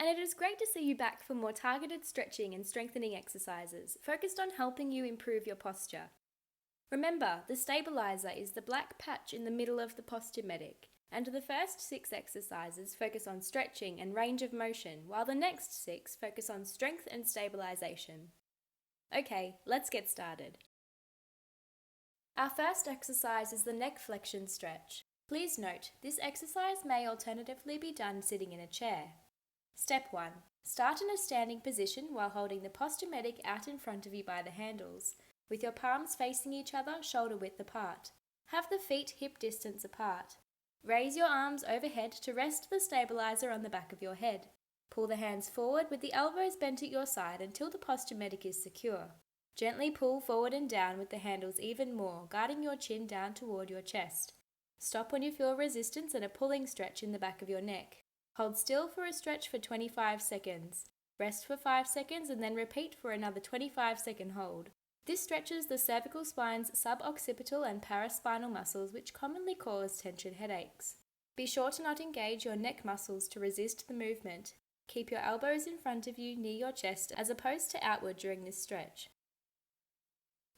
and it is great to see you back for more targeted stretching and strengthening exercises focused on helping you improve your posture. Remember, the stabilizer is the black patch in the middle of the Posture Medic, and the first 6 exercises focus on stretching and range of motion, while the next 6 focus on strength and stabilization. Okay, let's get started. Our first exercise is the neck flexion stretch. Please note, this exercise may alternatively be done sitting in a chair. Step 1. Start in a standing position while holding the Posture Medic out in front of you by the handles, with your palms facing each other shoulder width apart. Have the feet hip distance apart. Raise your arms overhead to rest the stabilizer on the back of your head. Pull the hands forward with the elbows bent at your side until the Posture Medic is secure. Gently pull forward and down with the handles even more, guiding your chin down toward your chest. Stop when you feel resistance and a pulling stretch in the back of your neck. Hold still for a stretch for 25 seconds. Rest for 5 seconds and then repeat for another 25-second hold. This stretches the cervical spine's suboccipital and paraspinal muscles, which commonly cause tension headaches. Be sure to not engage your neck muscles to resist the movement. Keep your elbows in front of you near your chest as opposed to outward during this stretch.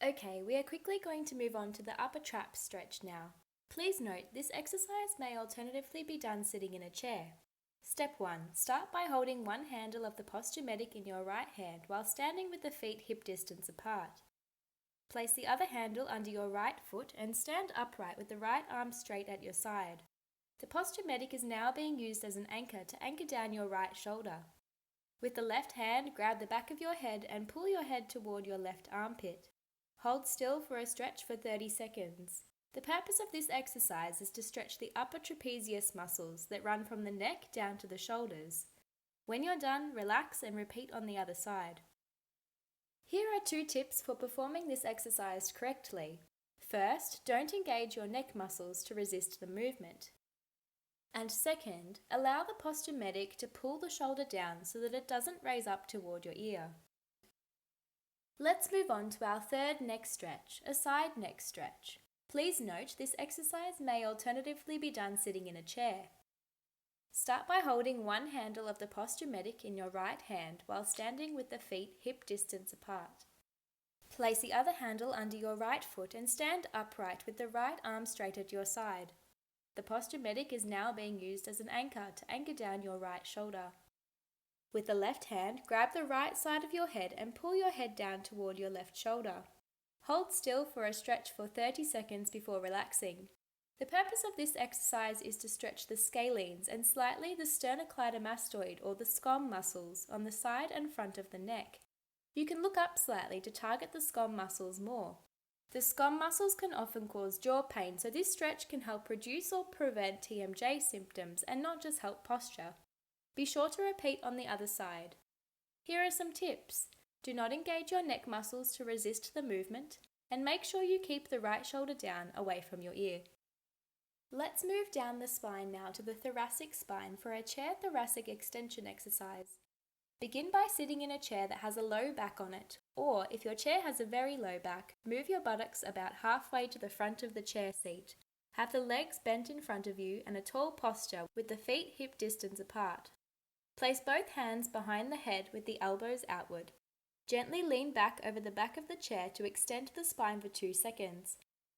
Okay, we are quickly going to move on to the upper trap stretch now. Please note, this exercise may alternatively be done sitting in a chair. Step 1. Start by holding one handle of the Posture Medic in your right hand while standing with the feet hip distance apart. Place the other handle under your right foot and stand upright with the right arm straight at your side. The Posture Medic is now being used as an anchor to anchor down your right shoulder. With the left hand, grab the back of your head and pull your head toward your left armpit. Hold still for a stretch for 30 seconds. The purpose of this exercise is to stretch the upper trapezius muscles that run from the neck down to the shoulders. When you're done, relax and repeat on the other side. Here are 2 tips for performing this exercise correctly. First, don't engage your neck muscles to resist the movement. And second, allow the Posture Medic to pull the shoulder down so that it doesn't raise up toward your ear. Let's move on to our third neck stretch, a side neck stretch. Please note, this exercise may alternatively be done sitting in a chair. Start by holding one handle of the Posture Medic in your right hand while standing with the feet hip distance apart. Place the other handle under your right foot and stand upright with the right arm straight at your side. The Posture Medic is now being used as an anchor to anchor down your right shoulder. With the left hand, grab the right side of your head and pull your head down toward your left shoulder. Hold still for a stretch for 30 seconds before relaxing. The purpose of this exercise is to stretch the scalenes and slightly the sternocleidomastoid or the SCOM muscles on the side and front of the neck. You can look up slightly to target the SCOM muscles more. The SCOM muscles can often cause jaw pain, so this stretch can help reduce or prevent TMJ symptoms and not just help posture. Be sure to repeat on the other side. Here are some tips. Do not engage your neck muscles to resist the movement, and make sure you keep the right shoulder down away from your ear. Let's move down the spine now to the thoracic spine for a chair thoracic extension exercise. Begin by sitting in a chair that has a low back on it, or if your chair has a very low back, move your buttocks about halfway to the front of the chair seat. Have the legs bent in front of you and a tall posture with the feet hip distance apart. Place both hands behind the head with the elbows outward. Gently lean back over the back of the chair to extend the spine for 2 seconds.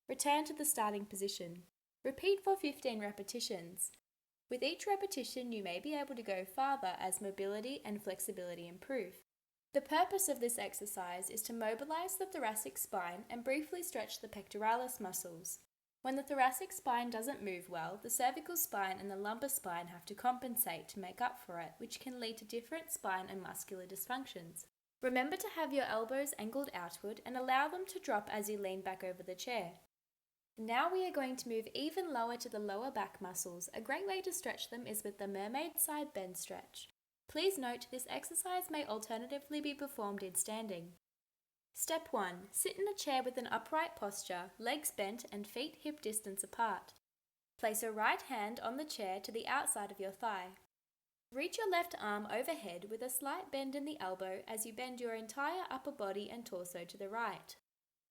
Return to the starting position. Repeat for 15 repetitions. With each repetition, you may be able to go farther as mobility and flexibility improve. The purpose of this exercise is to mobilize the thoracic spine and briefly stretch the pectoralis muscles. When the thoracic spine doesn't move well, the cervical spine and the lumbar spine have to compensate to make up for it, which can lead to different spine and muscular dysfunctions. Remember to have your elbows angled outward and allow them to drop as you lean back over the chair. Now we are going to move even lower to the lower back muscles. A great way to stretch them is with the mermaid side bend stretch. Please note this exercise may alternatively be performed in standing. Step 1. Sit in a chair with an upright posture, legs bent and feet hip distance apart. Place your right hand on the chair to the outside of your thigh. Reach your left arm overhead with a slight bend in the elbow as you bend your entire upper body and torso to the right.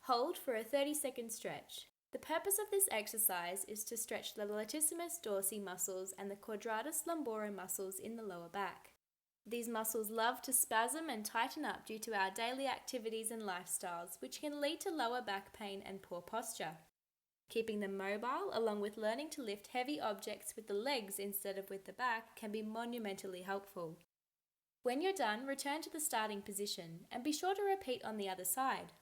Hold for a 30-second stretch. The purpose of this exercise is to stretch the latissimus dorsi muscles and the quadratus lumborum muscles in the lower back. These muscles love to spasm and tighten up due to our daily activities and lifestyles, which can lead to lower back pain and poor posture. Keeping them mobile, along with learning to lift heavy objects with the legs instead of with the back, can be monumentally helpful. When you're done, return to the starting position and be sure to repeat on the other side.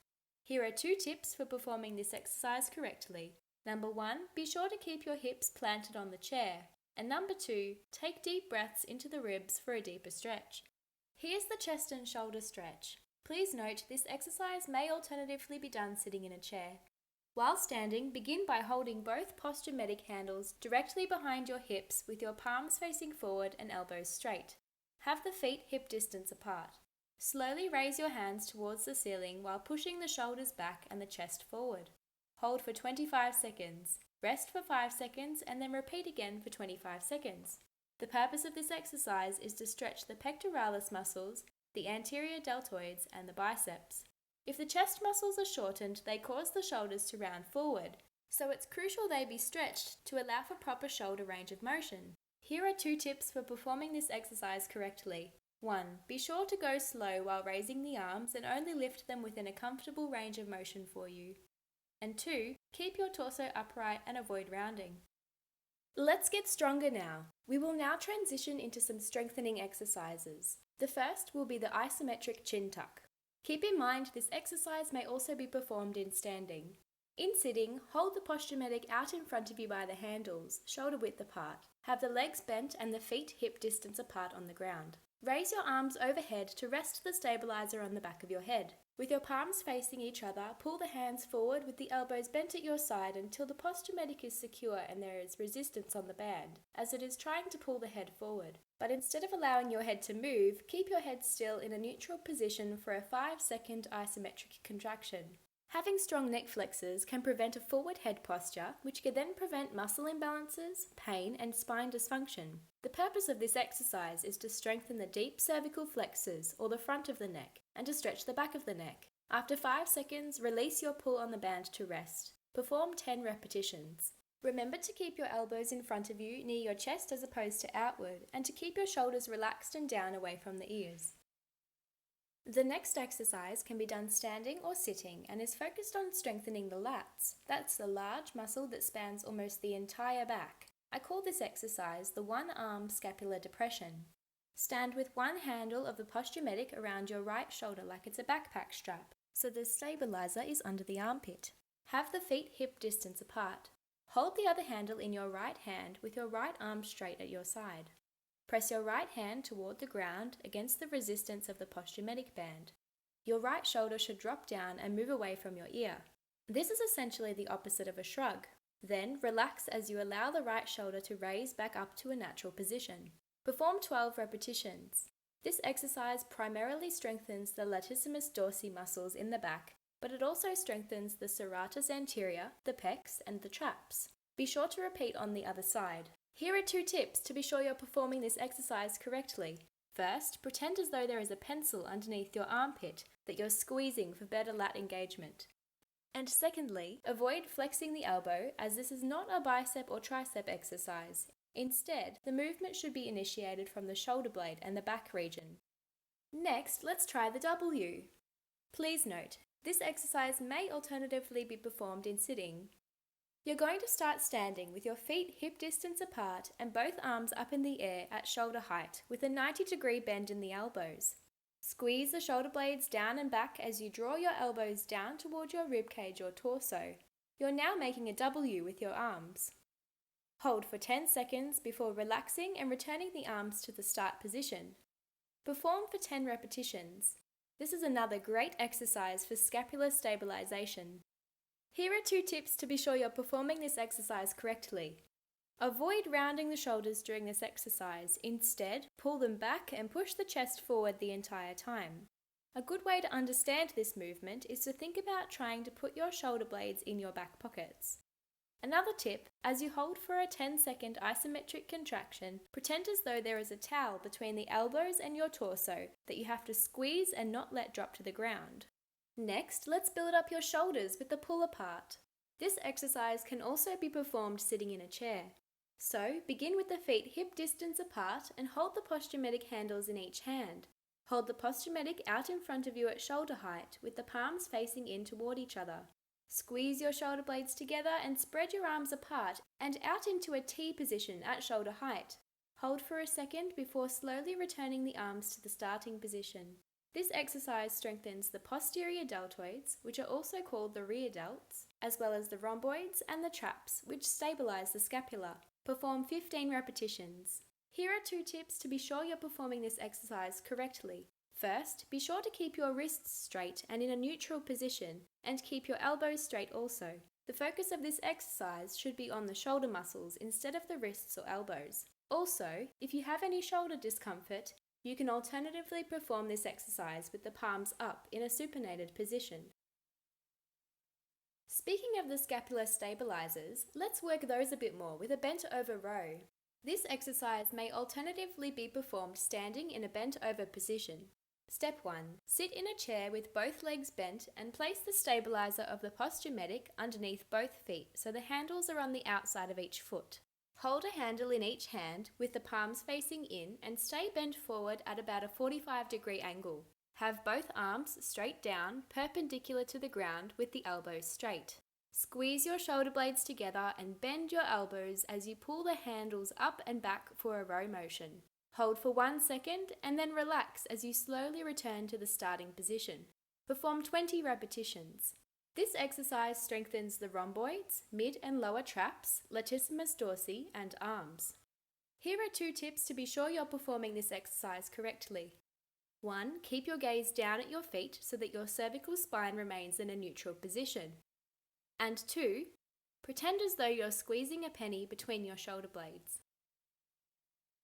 Here are 2 tips for performing this exercise correctly. Number 1, be sure to keep your hips planted on the chair. And number 2, take deep breaths into the ribs for a deeper stretch. Here's the chest and shoulder stretch. Please note this exercise may alternatively be done sitting in a chair. While standing, begin by holding both Posture Medic handles directly behind your hips with your palms facing forward and elbows straight. Have the feet hip distance apart. Slowly raise your hands towards the ceiling while pushing the shoulders back and the chest forward. Hold for 25 seconds. Rest for 5 seconds and then repeat again for 25 seconds. The purpose of this exercise is to stretch the pectoralis muscles, the anterior deltoids, and the biceps. If the chest muscles are shortened, they cause the shoulders to round forward, so it's crucial they be stretched to allow for proper shoulder range of motion. Here are 2 tips for performing this exercise correctly. 1. Be sure to go slow while raising the arms and only lift them within a comfortable range of motion for you. And 2. Keep your torso upright and avoid rounding. Let's get stronger now. We will now transition into some strengthening exercises. The first will be the isometric chin tuck. Keep in mind this exercise may also be performed in standing. In sitting, hold the Posture Medic out in front of you by the handles, shoulder width apart. Have the legs bent and the feet hip distance apart on the ground. Raise your arms overhead to rest the stabilizer on the back of your head. With your palms facing each other, pull the hands forward with the elbows bent at your side until the Posture Medic is secure and there is resistance on the band, as it is trying to pull the head forward. But instead of allowing your head to move, keep your head still in a neutral position for a 5-second isometric contraction. Having strong neck flexors can prevent a forward head posture, which can then prevent muscle imbalances, pain, and spine dysfunction. The purpose of this exercise is to strengthen the deep cervical flexors, or the front of the neck, and to stretch the back of the neck. After 5 seconds, release your pull on the band to rest. Perform 10 repetitions. Remember to keep your elbows in front of you near your chest as opposed to outward, and to keep your shoulders relaxed and down away from the ears. The next exercise can be done standing or sitting and is focused on strengthening the lats. That's the large muscle that spans almost the entire back. I call this exercise the one-arm scapular depression. Stand with one handle of the Posture Medic around your right shoulder like it's a backpack strap, so the stabilizer is under the armpit. Have the feet hip distance apart. Hold the other handle in your right hand with your right arm straight at your side. Press your right hand toward the ground against the resistance of the Posture Medic band. Your right shoulder should drop down and move away from your ear. This is essentially the opposite of a shrug. Then relax as you allow the right shoulder to raise back up to a natural position. Perform 12 repetitions. This exercise primarily strengthens the latissimus dorsi muscles in the back, but it also strengthens the serratus anterior, the pecs, and the traps. Be sure to repeat on the other side. Here are 2 tips to be sure you're performing this exercise correctly. First, pretend as though there is a pencil underneath your armpit that you're squeezing for better lat engagement. And secondly, avoid flexing the elbow, as this is not a bicep or tricep exercise. Instead, the movement should be initiated from the shoulder blade and the back region. Next, let's try the W. Please note, this exercise may alternatively be performed in sitting. You're going to start standing with your feet hip distance apart and both arms up in the air at shoulder height with a 90-degree bend in the elbows. Squeeze the shoulder blades down and back as you draw your elbows down toward your ribcage or torso. You're now making a W with your arms. Hold for 10 seconds before relaxing and returning the arms to the start position. Perform for 10 repetitions. This is another great exercise for scapular stabilization. Here are 2 tips to be sure you're performing this exercise correctly. Avoid rounding the shoulders during this exercise. Instead, pull them back and push the chest forward the entire time. A good way to understand this movement is to think about trying to put your shoulder blades in your back pockets. Another tip, as you hold for a 10-second isometric contraction, pretend as though there is a towel between the elbows and your torso that you have to squeeze and not let drop to the ground. Next, let's build up your shoulders with the pull apart. This exercise can also be performed sitting in a chair. So, begin with the feet hip distance apart and hold the Posture Medic handles in each hand. Hold the Posture Medic out in front of you at shoulder height with the palms facing in toward each other. Squeeze your shoulder blades together and spread your arms apart and out into a T position at shoulder height. Hold for a second before slowly returning the arms to the starting position. This exercise strengthens the posterior deltoids, which are also called the rear delts, as well as the rhomboids and the traps, which stabilize the scapula. Perform 15 repetitions. Here are 2 tips to be sure you're performing this exercise correctly. First, be sure to keep your wrists straight and in a neutral position, and keep your elbows straight also. The focus of this exercise should be on the shoulder muscles instead of the wrists or elbows. Also, if you have any shoulder discomfort, you can alternatively perform this exercise with the palms up in a supinated position. Speaking of the scapular stabilizers, let's work those a bit more with a bent over row. This exercise may alternatively be performed standing in a bent over position. Step 1. Sit in a chair with both legs bent and place the stabilizer of the Posture Medic underneath both feet so the handles are on the outside of each foot. Hold a handle in each hand with the palms facing in and stay bent forward at about a 45-degree angle. Have both arms straight down, perpendicular to the ground with the elbows straight. Squeeze your shoulder blades together and bend your elbows as you pull the handles up and back for a row motion. Hold for 1 second and then relax as you slowly return to the starting position. Perform 20 repetitions. This exercise strengthens the rhomboids, mid and lower traps, latissimus dorsi, and arms. Here are 2 tips to be sure you're performing this exercise correctly. 1. Keep your gaze down at your feet so that your cervical spine remains in a neutral position. And 2. Pretend as though you're squeezing a penny between your shoulder blades.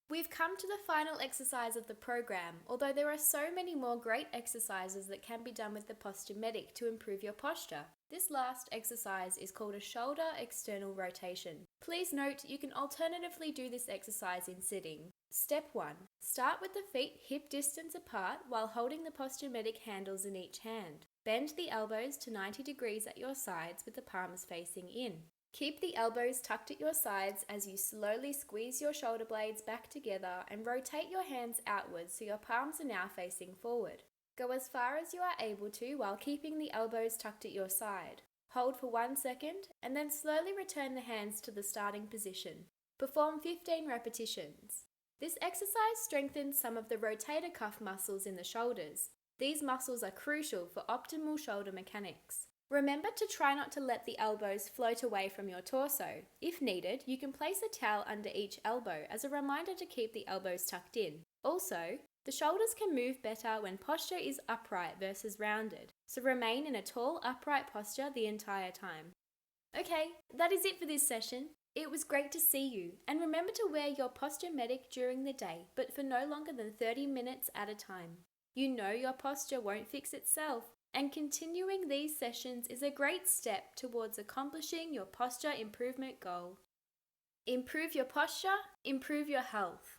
We've come to the final exercise of the program, although there are so many more great exercises that can be done with the Posture Medic to improve your posture. This last exercise is called a shoulder external rotation. Please note you can alternatively do this exercise in sitting. Step 1. Start with the feet hip distance apart while holding the Posture Medic handles in each hand. Bend the elbows to 90 degrees at your sides with the palms facing in. Keep the elbows tucked at your sides as you slowly squeeze your shoulder blades back together and rotate your hands outwards so your palms are now facing forward. Go as far as you are able to while keeping the elbows tucked at your side. Hold for 1 second and then slowly return the hands to the starting position. Perform 15 repetitions. This exercise strengthens some of the rotator cuff muscles in the shoulders. These muscles are crucial for optimal shoulder mechanics. Remember to try not to let the elbows float away from your torso. If needed, you can place a towel under each elbow as a reminder to keep the elbows tucked in. Also, the shoulders can move better when posture is upright versus rounded, so remain in a tall, upright posture the entire time. Okay, that is it for this session. It was great to see you, and remember to wear your Posture Medic during the day, but for no longer than 30 minutes at a time. You know your posture won't fix itself, and continuing these sessions is a great step towards accomplishing your posture improvement goal. Improve your posture, improve your health.